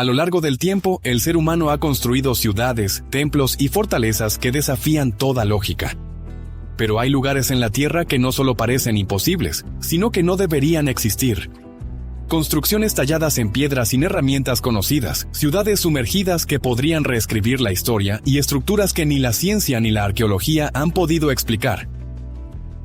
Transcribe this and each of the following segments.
A lo largo del tiempo, el ser humano ha construido ciudades, templos y fortalezas que desafían toda lógica. Pero hay lugares en la Tierra que no solo parecen imposibles, sino que no deberían existir. Construcciones talladas en piedra sin herramientas conocidas, ciudades sumergidas que podrían reescribir la historia y estructuras que ni la ciencia ni la arqueología han podido explicar.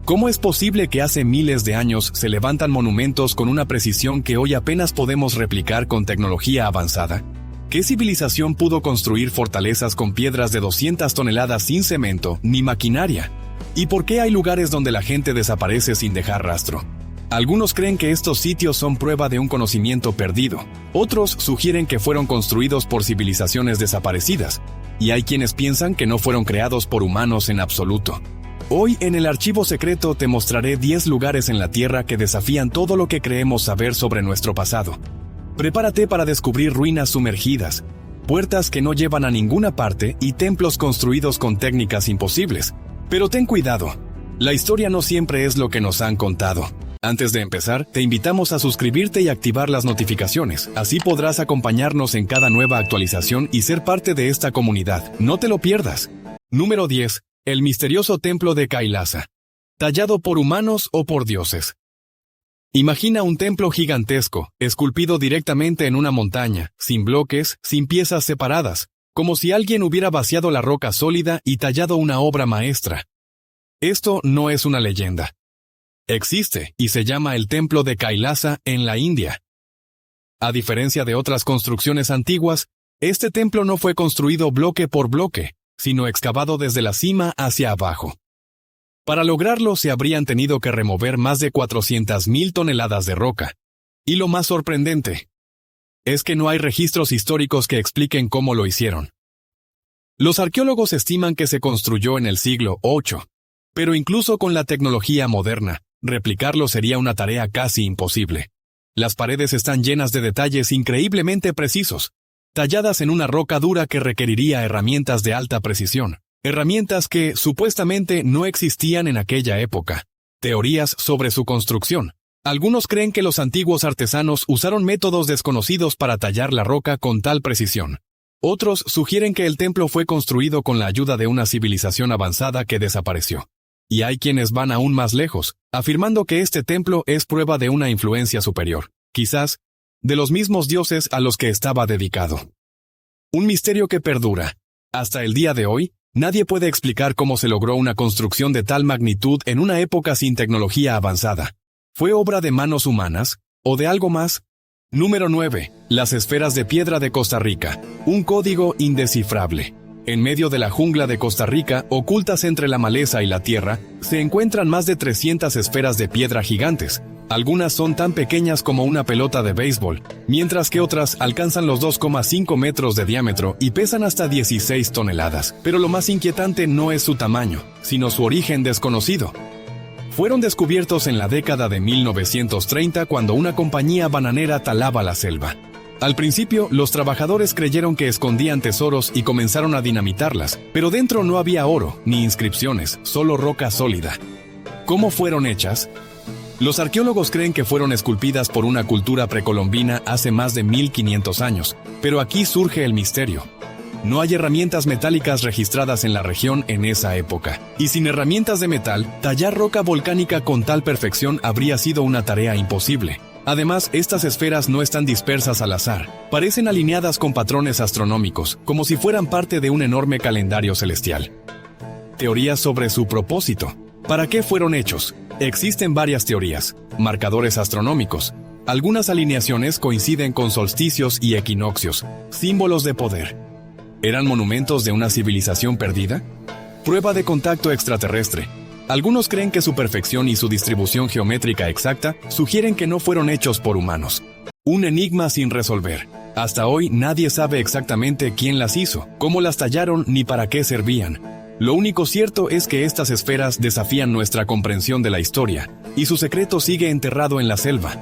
¿Cómo es posible que hace miles de años se levantan monumentos con una precisión que hoy apenas podemos replicar con tecnología avanzada? ¿Qué civilización pudo construir fortalezas con piedras de 200 toneladas sin cemento ni maquinaria? ¿Y por qué hay lugares donde la gente desaparece sin dejar rastro? Algunos creen que estos sitios son prueba de un conocimiento perdido. Otros sugieren que fueron construidos por civilizaciones desaparecidas. Y hay quienes piensan que no fueron creados por humanos en absoluto. Hoy en el Archivo Secreto te mostraré 10 lugares en la Tierra que desafían todo lo que creemos saber sobre nuestro pasado. Prepárate para descubrir ruinas sumergidas, puertas que no llevan a ninguna parte y templos construidos con técnicas imposibles. Pero ten cuidado, la historia no siempre es lo que nos han contado. Antes de empezar, te invitamos a suscribirte y activar las notificaciones, así podrás acompañarnos en cada nueva actualización y ser parte de esta comunidad. No te lo pierdas. Número 10. El misterioso templo de Kailasa. ¿Tallado por humanos o por dioses? Imagina un templo gigantesco, esculpido directamente en una montaña, sin bloques, sin piezas separadas, como si alguien hubiera vaciado la roca sólida y tallado una obra maestra. Esto no es una leyenda. Existe, y se llama el Templo de Kailasa en la India. A diferencia de otras construcciones antiguas, este templo no fue construido bloque por bloque, sino excavado desde la cima hacia abajo. Para lograrlo se habrían tenido que remover más de 400.000 toneladas de roca. Y lo más sorprendente es que no hay registros históricos que expliquen cómo lo hicieron. Los arqueólogos estiman que se construyó en el siglo VIII, pero incluso con la tecnología moderna, replicarlo sería una tarea casi imposible. Las paredes están llenas de detalles increíblemente precisos, talladas en una roca dura que requeriría herramientas de alta precisión, herramientas que, supuestamente, no existían en aquella época. Teorías sobre su construcción. Algunos creen que los antiguos artesanos usaron métodos desconocidos para tallar la roca con tal precisión. Otros sugieren que el templo fue construido con la ayuda de una civilización avanzada que desapareció. Y hay quienes van aún más lejos, afirmando que este templo es prueba de una influencia superior, quizás, de los mismos dioses a los que estaba dedicado. Un misterio que perdura. Hasta el día de hoy, nadie puede explicar cómo se logró una construcción de tal magnitud en una época sin tecnología avanzada. ¿Fue obra de manos humanas, o de algo más? Número 9. Las esferas de piedra de Costa Rica. Un código indescifrable. En medio de la jungla de Costa Rica, ocultas entre la maleza y la tierra, se encuentran más de 300 esferas de piedra gigantes. Algunas son tan pequeñas como una pelota de béisbol, mientras que otras alcanzan los 2,5 metros de diámetro y pesan hasta 16 toneladas. Pero lo más inquietante no es su tamaño, sino su origen desconocido. Fueron descubiertos en la década de 1930 cuando una compañía bananera talaba la selva. Al principio, los trabajadores creyeron que escondían tesoros y comenzaron a dinamitarlas, pero dentro no había oro, ni inscripciones, solo roca sólida. ¿Cómo fueron hechas? Los arqueólogos creen que fueron esculpidas por una cultura precolombina hace más de 1500 años, pero aquí surge el misterio. No hay herramientas metálicas registradas en la región en esa época, y sin herramientas de metal, tallar roca volcánica con tal perfección habría sido una tarea imposible. Además, estas esferas no están dispersas al azar, parecen alineadas con patrones astronómicos, como si fueran parte de un enorme calendario celestial. Teorías sobre su propósito. ¿Para qué fueron hechos? Existen varias teorías. Marcadores astronómicos. Algunas alineaciones coinciden con solsticios y equinoccios, símbolos de poder. ¿Eran monumentos de una civilización perdida? Prueba de contacto extraterrestre. Algunos creen que su perfección y su distribución geométrica exacta sugieren que no fueron hechos por humanos. Un enigma sin resolver. Hasta hoy nadie sabe exactamente quién las hizo, cómo las tallaron ni para qué servían. Lo único cierto es que estas esferas desafían nuestra comprensión de la historia, y su secreto sigue enterrado en la selva.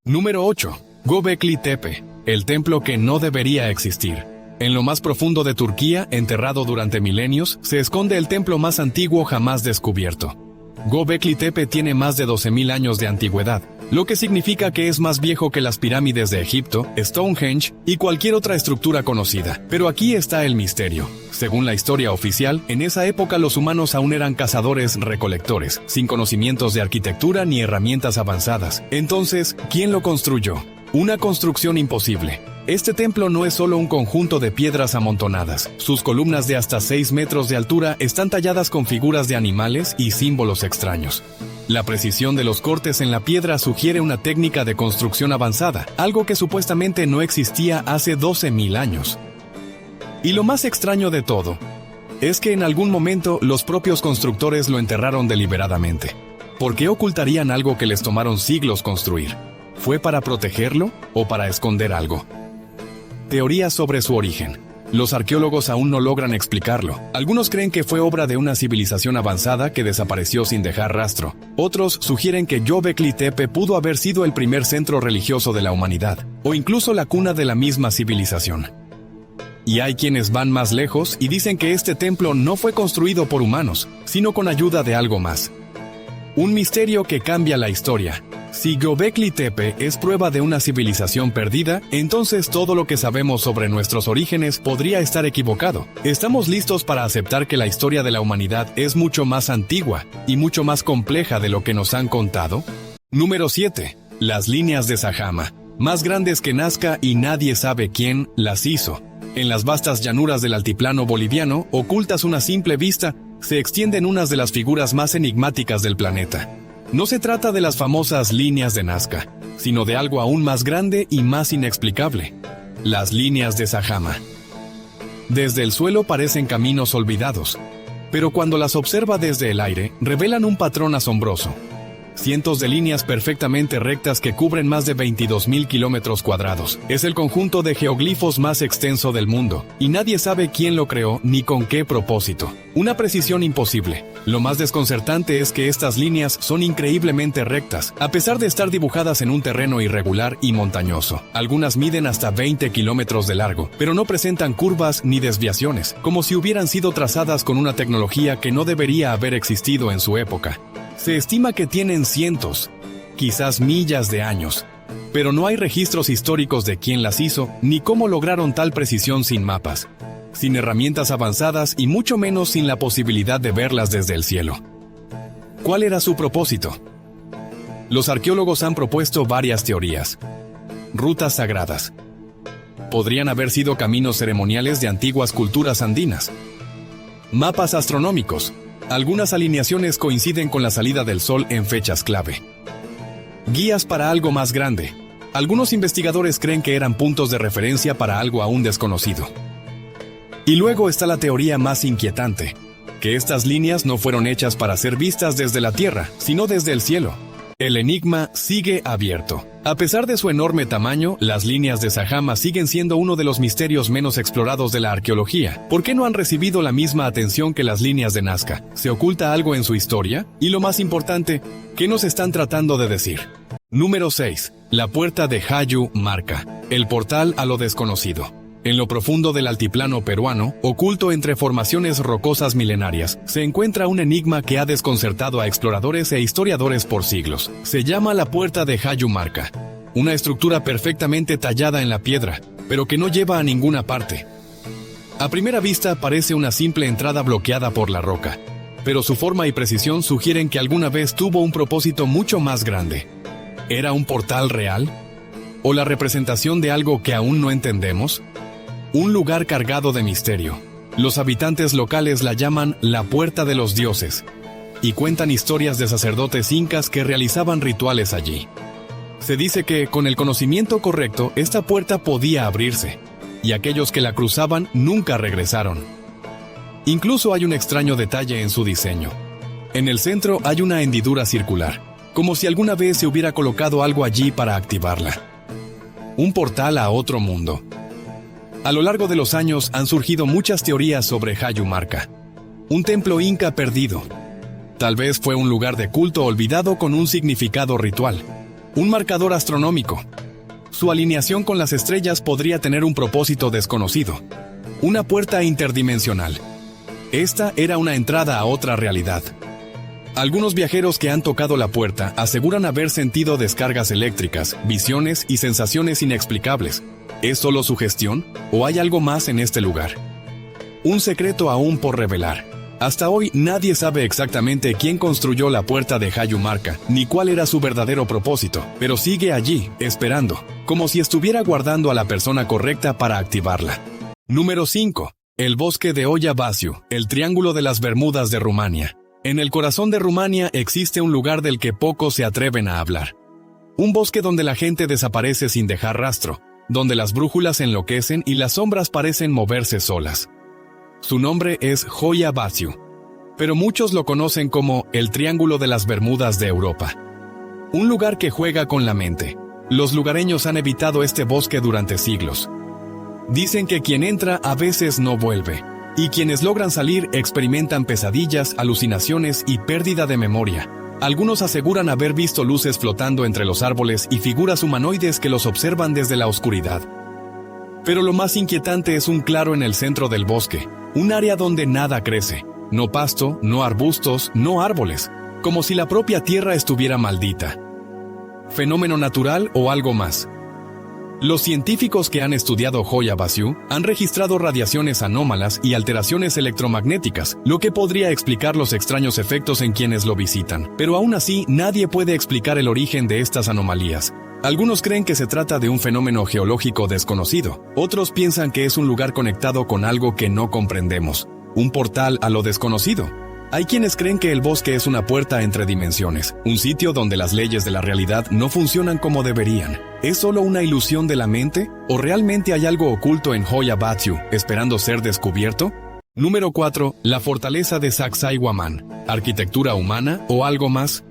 Número 8. Göbekli Tepe, el templo que no debería existir. En lo más profundo de Turquía, enterrado durante milenios, se esconde el templo más antiguo jamás descubierto. Göbekli Tepe tiene más de 12.000 años de antigüedad, lo que significa que es más viejo que las pirámides de Egipto, Stonehenge y cualquier otra estructura conocida. Pero aquí está el misterio. Según la historia oficial, en esa época los humanos aún eran cazadores-recolectores, sin conocimientos de arquitectura ni herramientas avanzadas. Entonces, ¿quién lo construyó? Una construcción imposible. Este templo no es solo un conjunto de piedras amontonadas. Sus columnas de hasta 6 metros de altura están talladas con figuras de animales y símbolos extraños. La precisión de los cortes en la piedra sugiere una técnica de construcción avanzada, algo que supuestamente no existía hace 12.000 años. Y lo más extraño de todo es que en algún momento los propios constructores lo enterraron deliberadamente. ¿Por qué ocultarían algo que les tomaron siglos construir? ¿Fue para protegerlo o para esconder algo? Teorías sobre su origen. Los arqueólogos aún no logran explicarlo. Algunos creen que fue obra de una civilización avanzada que desapareció sin dejar rastro. Otros sugieren que Göbekli Tepe pudo haber sido el primer centro religioso de la humanidad, o incluso la cuna de la misma civilización. Y hay quienes van más lejos y dicen que este templo no fue construido por humanos, sino con ayuda de algo más. Un misterio que cambia la historia. Si Göbekli Tepe es prueba de una civilización perdida, entonces todo lo que sabemos sobre nuestros orígenes podría estar equivocado. ¿Estamos listos para aceptar que la historia de la humanidad es mucho más antigua y mucho más compleja de lo que nos han contado? Número 7. Las líneas de Sajama. Más grandes que Nazca y nadie sabe quién las hizo. En las vastas llanuras del altiplano boliviano, ocultas a una simple vista, se extienden unas de las figuras más enigmáticas del planeta. No se trata de las famosas líneas de Nazca, sino de algo aún más grande y más inexplicable: las líneas de Sajama. Desde el suelo parecen caminos olvidados, pero cuando las observa desde el aire, revelan un patrón asombroso. Cientos de líneas perfectamente rectas que cubren más de 22.000 kilómetros cuadrados. Es el conjunto de geoglifos más extenso del mundo, y nadie sabe quién lo creó ni con qué propósito. Una precisión imposible. Lo más desconcertante es que estas líneas son increíblemente rectas, a pesar de estar dibujadas en un terreno irregular y montañoso. Algunas miden hasta 20 kilómetros de largo, pero no presentan curvas ni desviaciones, como si hubieran sido trazadas con una tecnología que no debería haber existido en su época. Se estima que tienen cientos, quizás millas de años, pero no hay registros históricos de quién las hizo ni cómo lograron tal precisión sin mapas, sin herramientas avanzadas y mucho menos sin la posibilidad de verlas desde el cielo. ¿Cuál era su propósito? Los arqueólogos han propuesto varias teorías. Rutas sagradas. Podrían haber sido caminos ceremoniales de antiguas culturas andinas. Mapas astronómicos. Algunas alineaciones coinciden con la salida del sol en fechas clave. Guías para algo más grande. Algunos investigadores creen que eran puntos de referencia para algo aún desconocido. Y luego está la teoría más inquietante, que estas líneas no fueron hechas para ser vistas desde la Tierra, sino desde el cielo. El enigma sigue abierto. A pesar de su enorme tamaño, las líneas de Sajama siguen siendo uno de los misterios menos explorados de la arqueología. ¿Por qué no han recibido la misma atención que las líneas de Nazca? ¿Se oculta algo en su historia? Y lo más importante, ¿qué nos están tratando de decir? Número 6. La puerta de Hayu Marca. El portal a lo desconocido. En lo profundo del altiplano peruano, oculto entre formaciones rocosas milenarias, se encuentra un enigma que ha desconcertado a exploradores e historiadores por siglos. Se llama la puerta de Hayu Marca, una estructura perfectamente tallada en la piedra, pero que no lleva a ninguna parte. A primera vista parece una simple entrada bloqueada por la roca, pero su forma y precisión sugieren que alguna vez tuvo un propósito mucho más grande. ¿Era un portal real? ¿O la representación de algo que aún no entendemos? Un lugar cargado de misterio. Los habitantes locales la llaman la Puerta de los Dioses, y cuentan historias de sacerdotes incas que realizaban rituales allí. Se dice que, con el conocimiento correcto, esta puerta podía abrirse, y aquellos que la cruzaban nunca regresaron. Incluso hay un extraño detalle en su diseño. En el centro hay una hendidura circular, como si alguna vez se hubiera colocado algo allí para activarla. Un portal a otro mundo. A lo largo de los años han surgido muchas teorías sobre Hayu Marca. Un templo inca perdido. Tal vez fue un lugar de culto olvidado con un significado ritual. Un marcador astronómico. Su alineación con las estrellas podría tener un propósito desconocido. Una puerta interdimensional. Esta era una entrada a otra realidad. Algunos viajeros que han tocado la puerta aseguran haber sentido descargas eléctricas, visiones y sensaciones inexplicables. ¿Es solo sugestión o hay algo más en este lugar? Un secreto aún por revelar. Hasta hoy nadie sabe exactamente quién construyó la puerta de Hayumarca, ni cuál era su verdadero propósito, pero sigue allí, esperando, como si estuviera guardando a la persona correcta para activarla. Número 5. El bosque de Hoia Baciu, el Triángulo de las Bermudas de Rumania. En el corazón de Rumania existe un lugar del que pocos se atreven a hablar. Un bosque donde la gente desaparece sin dejar rastro, donde las brújulas enloquecen y las sombras parecen moverse solas. Su nombre es Hoia Baciu, pero muchos lo conocen como el Triángulo de las Bermudas de Europa. Un lugar que juega con la mente. Los lugareños han evitado este bosque durante siglos. Dicen que quien entra a veces no vuelve, y quienes logran salir experimentan pesadillas, alucinaciones y pérdida de memoria. Algunos aseguran haber visto luces flotando entre los árboles y figuras humanoides que los observan desde la oscuridad. Pero lo más inquietante es un claro en el centro del bosque, un área donde nada crece. No pasto, no arbustos, no árboles, como si la propia tierra estuviera maldita. ¿Fenómeno natural o algo más? Los científicos que han estudiado Hoia Baciu han registrado radiaciones anómalas y alteraciones electromagnéticas, lo que podría explicar los extraños efectos en quienes lo visitan. Pero aún así, nadie puede explicar el origen de estas anomalías. Algunos creen que se trata de un fenómeno geológico desconocido. Otros piensan que es un lugar conectado con algo que no comprendemos. Un portal a lo desconocido. Hay quienes creen que el bosque es una puerta entre dimensiones, un sitio donde las leyes de la realidad no funcionan como deberían. ¿Es solo una ilusión de la mente? ¿O realmente hay algo oculto en Hoia Baciu, esperando ser descubierto? Número 4. La fortaleza de Sacsayhuamán. ¿Arquitectura humana o algo más?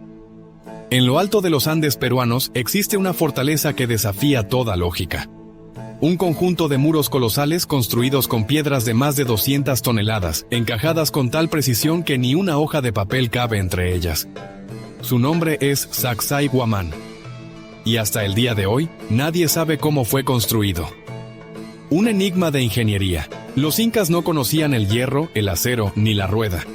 En lo alto de los Andes peruanos existe una fortaleza que desafía toda lógica. Un conjunto de muros colosales construidos con piedras de más de 200 toneladas, encajadas con tal precisión que ni una hoja de papel cabe entre ellas. Su nombre es Sacsayhuamán. Y hasta el día de hoy, nadie sabe cómo fue construido. Un enigma de ingeniería. Los incas no conocían el hierro, el acero, ni la rueda.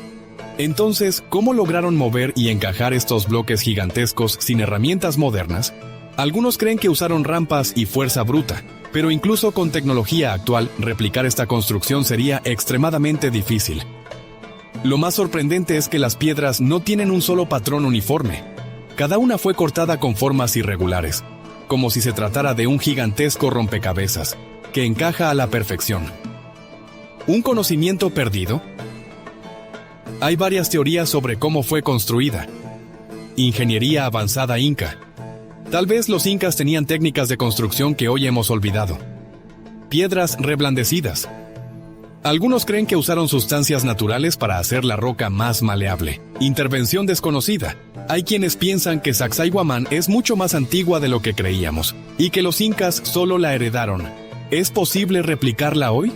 Entonces, ¿cómo lograron mover y encajar estos bloques gigantescos sin herramientas modernas? Algunos creen que usaron rampas y fuerza bruta, pero incluso con tecnología actual, replicar esta construcción sería extremadamente difícil. Lo más sorprendente es que las piedras no tienen un solo patrón uniforme. Cada una fue cortada con formas irregulares, como si se tratara de un gigantesco rompecabezas, que encaja a la perfección. ¿Un conocimiento perdido? Hay varias teorías sobre cómo fue construida. Ingeniería avanzada inca. Tal vez los incas tenían técnicas de construcción que hoy hemos olvidado. Piedras reblandecidas. Algunos creen que usaron sustancias naturales para hacer la roca más maleable. Intervención desconocida. Hay quienes piensan que Sacsayhuamán es mucho más antigua de lo que creíamos, y que los incas solo la heredaron. ¿Es posible replicarla hoy?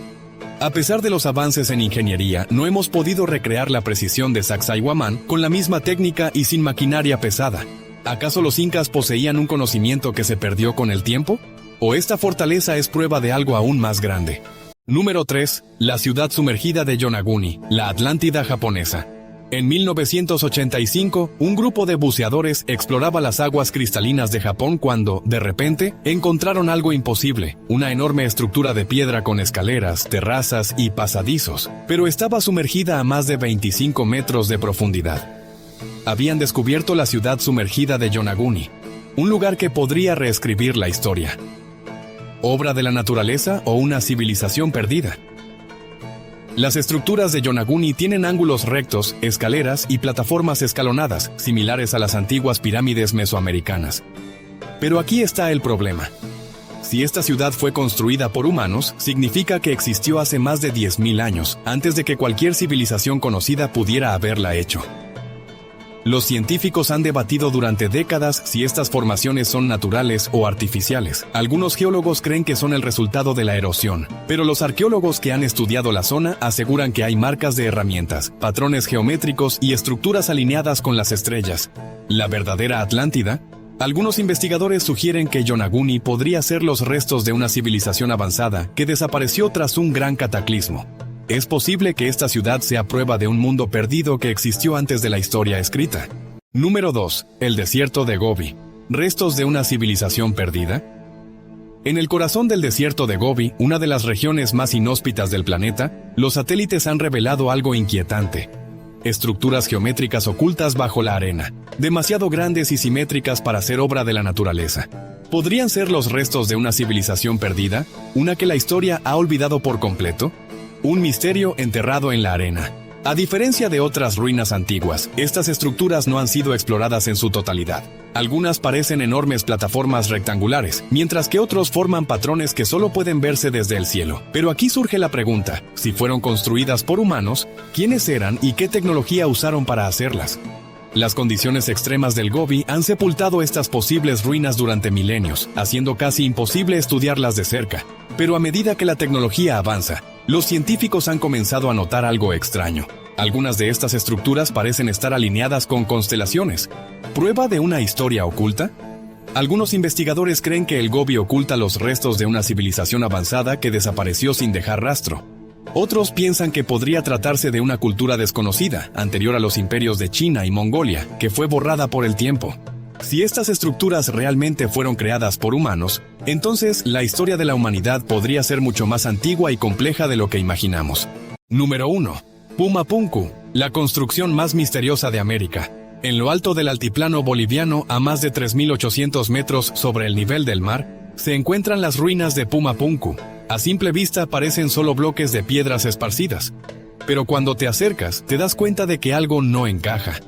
A pesar de los avances en ingeniería, no hemos podido recrear la precisión de Sacsayhuamán con la misma técnica y sin maquinaria pesada. ¿Acaso los incas poseían un conocimiento que se perdió con el tiempo? ¿O esta fortaleza es prueba de algo aún más grande? Número 3. La ciudad sumergida de Yonaguni, la Atlántida japonesa. En 1985, un grupo de buceadores exploraba las aguas cristalinas de Japón cuando, de repente, encontraron algo imposible, una enorme estructura de piedra con escaleras, terrazas y pasadizos, pero estaba sumergida a más de 25 metros de profundidad. Habían descubierto la ciudad sumergida de Yonaguni, un lugar que podría reescribir la historia. ¿Obra de la naturaleza o una civilización perdida? Las estructuras de Yonaguni tienen ángulos rectos, escaleras y plataformas escalonadas, similares a las antiguas pirámides mesoamericanas. Pero aquí está el problema. Si esta ciudad fue construida por humanos, significa que existió hace más de 10.000 años, antes de que cualquier civilización conocida pudiera haberla hecho. Los científicos han debatido durante décadas si estas formaciones son naturales o artificiales. Algunos geólogos creen que son el resultado de la erosión, pero los arqueólogos que han estudiado la zona aseguran que hay marcas de herramientas, patrones geométricos y estructuras alineadas con las estrellas. ¿La verdadera Atlántida? Algunos investigadores sugieren que Yonaguni podría ser los restos de una civilización avanzada que desapareció tras un gran cataclismo. Es posible que esta ciudad sea prueba de un mundo perdido que existió antes de la historia escrita. Número 2. El desierto de Gobi. ¿Restos de una civilización perdida? En el corazón del desierto de Gobi, una de las regiones más inhóspitas del planeta, los satélites han revelado algo inquietante. Estructuras geométricas ocultas bajo la arena, demasiado grandes y simétricas para ser obra de la naturaleza. ¿Podrían ser los restos de una civilización perdida? ¿Una que la historia ha olvidado por completo? Un misterio enterrado en la arena. A diferencia de otras ruinas antiguas, estas estructuras no han sido exploradas en su totalidad. Algunas parecen enormes plataformas rectangulares, mientras que otros forman patrones que solo pueden verse desde el cielo. Pero aquí surge la pregunta, si fueron construidas por humanos, ¿quiénes eran y qué tecnología usaron para hacerlas? Las condiciones extremas del Gobi han sepultado estas posibles ruinas durante milenios, haciendo casi imposible estudiarlas de cerca. Pero a medida que la tecnología avanza, los científicos han comenzado a notar algo extraño. Algunas de estas estructuras parecen estar alineadas con constelaciones. ¿Prueba de una historia oculta? Algunos investigadores creen que el Gobi oculta los restos de una civilización avanzada que desapareció sin dejar rastro. Otros piensan que podría tratarse de una cultura desconocida, anterior a los imperios de China y Mongolia, que fue borrada por el tiempo. Si estas estructuras realmente fueron creadas por humanos, entonces la historia de la humanidad podría ser mucho más antigua y compleja de lo que imaginamos. Número 1. Puma Punku, la construcción más misteriosa de América. En lo alto del altiplano boliviano, a más de 3.800 metros sobre el nivel del mar, se encuentran las ruinas de Puma Punku. A simple vista parecen solo bloques de piedras esparcidas. Pero cuando te acercas, te das cuenta de que algo no encaja.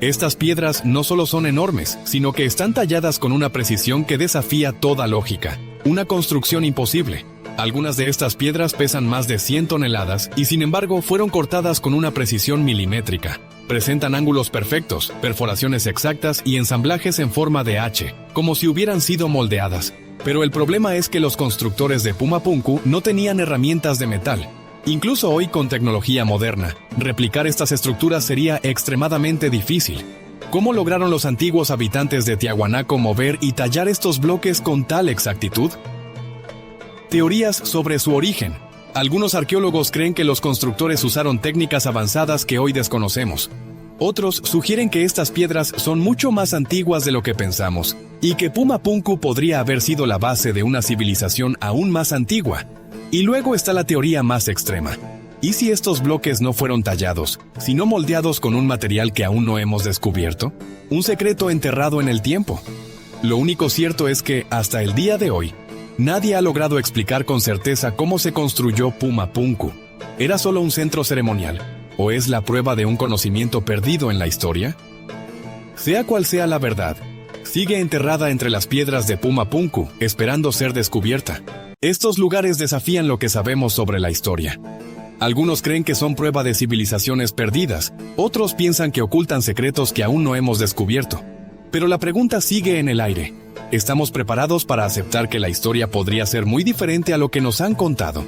Estas piedras no solo son enormes, sino que están talladas con una precisión que desafía toda lógica. Una construcción imposible. Algunas de estas piedras pesan más de 100 toneladas y sin embargo fueron cortadas con una precisión milimétrica. Presentan ángulos perfectos, perforaciones exactas y ensamblajes en forma de H, como si hubieran sido moldeadas. Pero el problema es que los constructores de Puma Punku no tenían herramientas de metal. Incluso hoy con tecnología moderna, replicar estas estructuras sería extremadamente difícil. ¿Cómo lograron los antiguos habitantes de Tiahuanaco mover y tallar estos bloques con tal exactitud? Teorías sobre su origen. Algunos arqueólogos creen que los constructores usaron técnicas avanzadas que hoy desconocemos. Otros sugieren que estas piedras son mucho más antiguas de lo que pensamos, y que Puma Punku podría haber sido la base de una civilización aún más antigua. Y luego está la teoría más extrema. ¿Y si estos bloques no fueron tallados, sino moldeados con un material que aún no hemos descubierto? Un secreto enterrado en el tiempo. Lo único cierto es que, hasta el día de hoy, nadie ha logrado explicar con certeza cómo se construyó Puma Punku. ¿Era solo un centro ceremonial? ¿O es la prueba de un conocimiento perdido en la historia? Sea cual sea la verdad, sigue enterrada entre las piedras de Puma Punku, esperando ser descubierta. Estos lugares desafían lo que sabemos sobre la historia. Algunos creen que son prueba de civilizaciones perdidas, otros piensan que ocultan secretos que aún no hemos descubierto. Pero la pregunta sigue en el aire. ¿Estamos preparados para aceptar que la historia podría ser muy diferente a lo que nos han contado?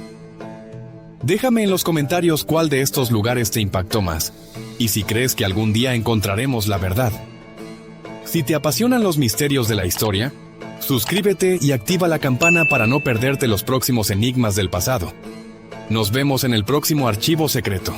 Déjame en los comentarios cuál de estos lugares te impactó más, y si crees que algún día encontraremos la verdad. Si te apasionan los misterios de la historia, suscríbete y activa la campana para no perderte los próximos enigmas del pasado. Nos vemos en el próximo archivo secreto.